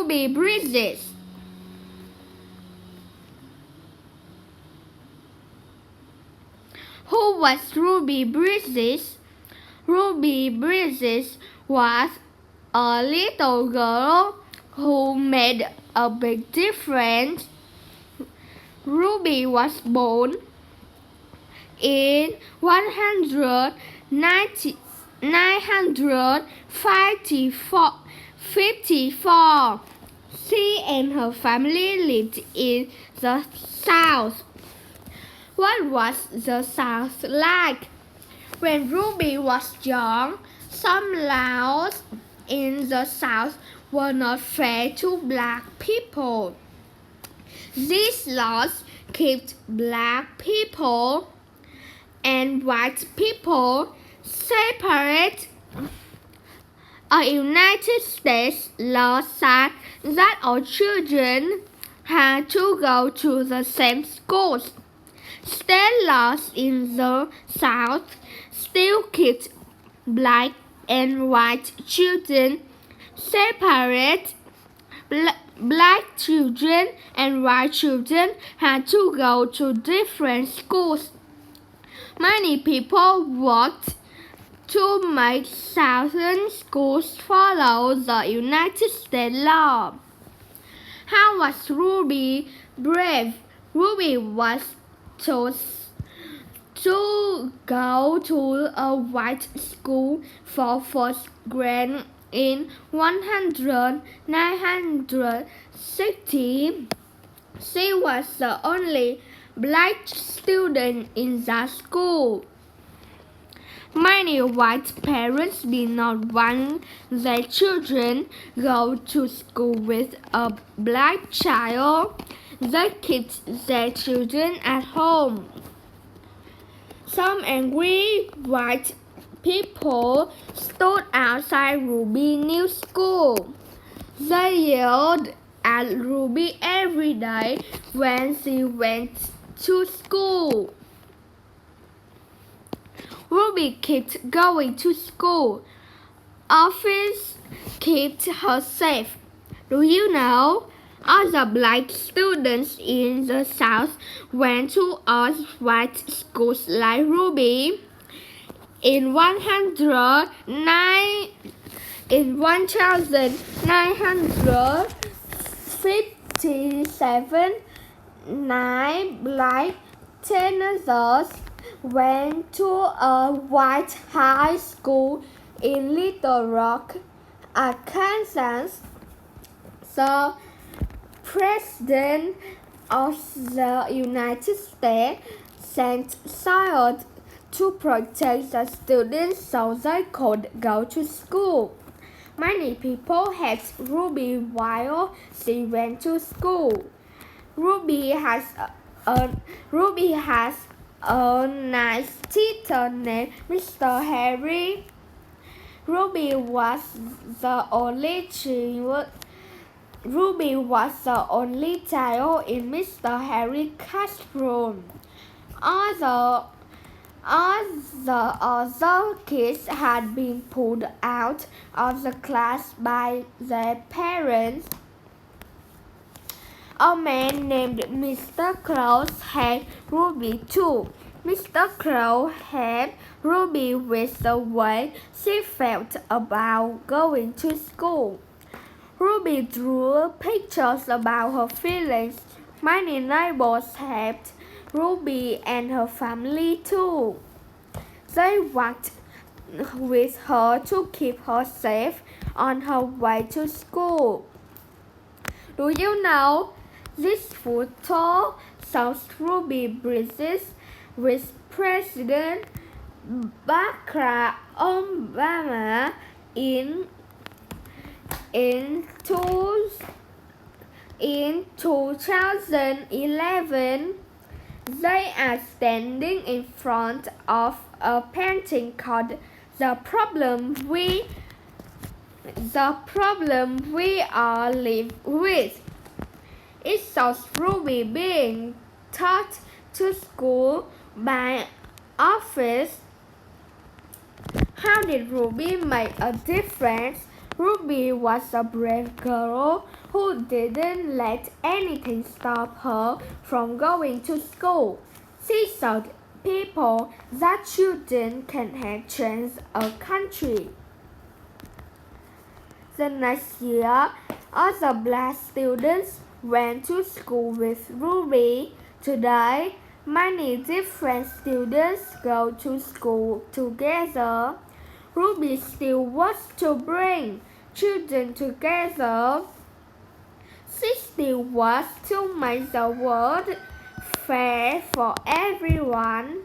Ruby Bridges? Who was Ruby Bridges? Ruby Bridges was a little girl who made a big difference. Ruby was born in 954. She and her family lived in the South. What was the South like? When Ruby was young, some laws in the South were not fair to black people. These laws kept black people and white people separate. A United States law said that all children had to go to the same schools. State laws in the South still kept black and white children separate. Black children and white children had to go to different schools. Many people worked to make Southern schools follow the United States law. How was Ruby brave? Ruby was chose to go to a white school for first grade in 1960. She was the only black student in that school. Many white parents did not want their children go to school with a black child. They kept their children at home. Some angry white people stood outside Ruby's new school. They yelled at Ruby every day when she went to school. Ruby kept going to school. Office kept her safe. Do you know? Other black students in the South went to all white schools like Ruby. In 1957, 9 black teenagers went to a white high school in Little Rock, Arkansas. The President of the United States sent soldiers to protect the students so they could go to school. Many people hate Ruby while she went to school. Ruby has a nice teacher named Mr. Harry. Ruby was the only child in Mr. Harry's classroom. All the other kids had been pulled out of the class by their parents. A man named Mr. Crow had Ruby too. Mr. Crow had Ruby with the way she felt about going to school. Ruby drew pictures about her feelings. Many neighbors helped Ruby and her family too. They worked with her to keep her safe on her way to school. Do you know, this photo shows Ruby Bridges with President Barack Obama in 2011. They are standing in front of a painting called The Problem We All Live With. It shows Ruby being taught to school by office. How did Ruby make a difference? Ruby was a brave girl who didn't let anything stop her from going to school. She showed people that children can help change a country. The next year, other black students went to school with Ruby. Today, many different students go to school together. Ruby still wants to bring children together. She still wants to make the world fair for everyone.